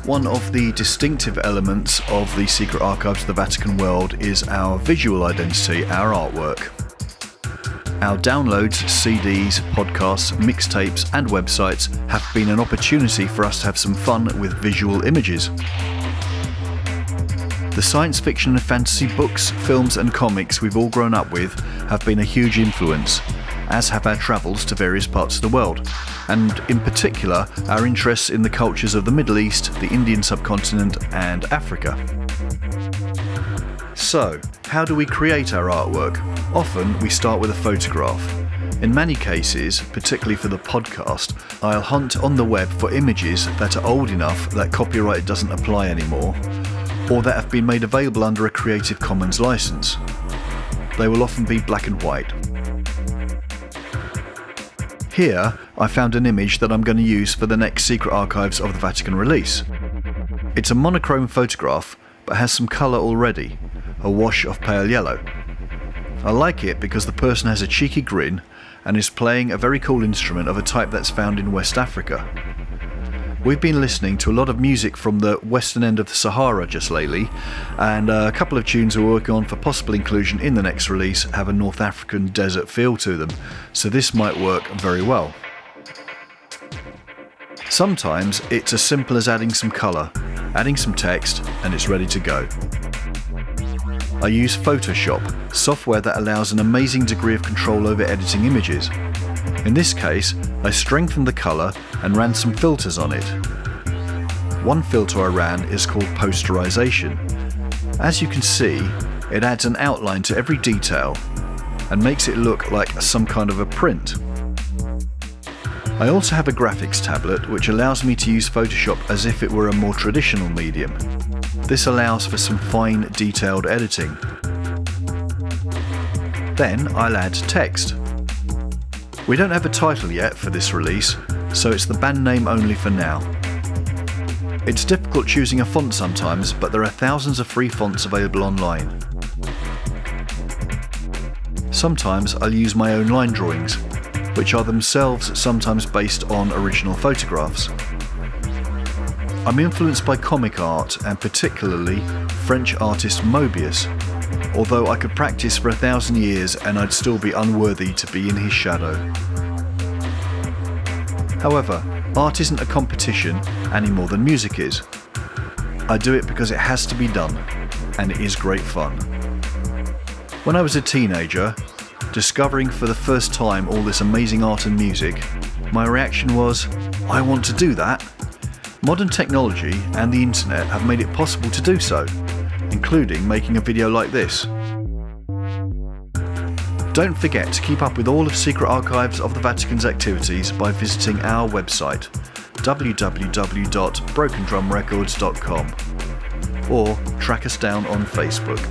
One of the distinctive elements of the secret archives of the Vatican world is our visual identity, our artwork. Our downloads, CDs, podcasts, mixtapes and websites have been an opportunity for us to have some fun with visual images. The science fiction and fantasy books, films and comics we've all grown up with have been a huge influence, as have our travels to various parts of the world, and in particular our interests in the cultures of the Middle East, the Indian subcontinent and Africa. So, how do we create our artwork? Often we start with a photograph. In many cases, particularly for the podcast, I'll hunt on the web for images that are old enough that copyright doesn't apply anymore, or that have been made available under a Creative Commons license. They will often be black and white. Here, I found an image that I'm going to use for the next Secret Archives of the Vatican release. It's a monochrome photograph, but has some colour already, a wash of pale yellow. I like it because the person has a cheeky grin and is playing a very cool instrument of a type that's found in West Africa. We've been listening to a lot of music from the western end of the Sahara just lately, and a couple of tunes we're working on for possible inclusion in the next release have a North African desert feel to them, so this might work very well. Sometimes it's as simple as adding some colour, adding some text, and it's ready to go. I use Photoshop, software that allows an amazing degree of control over editing images. In this case, I strengthened the colour and ran some filters on it. One filter I ran is called posterization. As you can see, it adds an outline to every detail and makes it look like some kind of a print. I also have a graphics tablet which allows me to use Photoshop as if it were a more traditional medium. This allows for some fine, detailed editing. Then I'll add text. We don't have a title yet for this release, so it's the band name only for now. It's difficult choosing a font sometimes, but there are thousands of free fonts available online. Sometimes I'll use my own line drawings, which are themselves sometimes based on original photographs. I'm influenced by comic art and particularly French artist Mobius, although I could practice for 1,000 years and I'd still be unworthy to be in his shadow. However, art isn't a competition any more than music is. I do it because it has to be done, and it is great fun. When I was a teenager, discovering for the first time all this amazing art and music, my reaction was, I want to do that. Modern technology and the internet have made it possible to do so, including making a video like this. Don't forget to keep up with all of Secret Archives of the Vatican's activities by visiting our website www.brokendrumrecords.com or track us down on Facebook.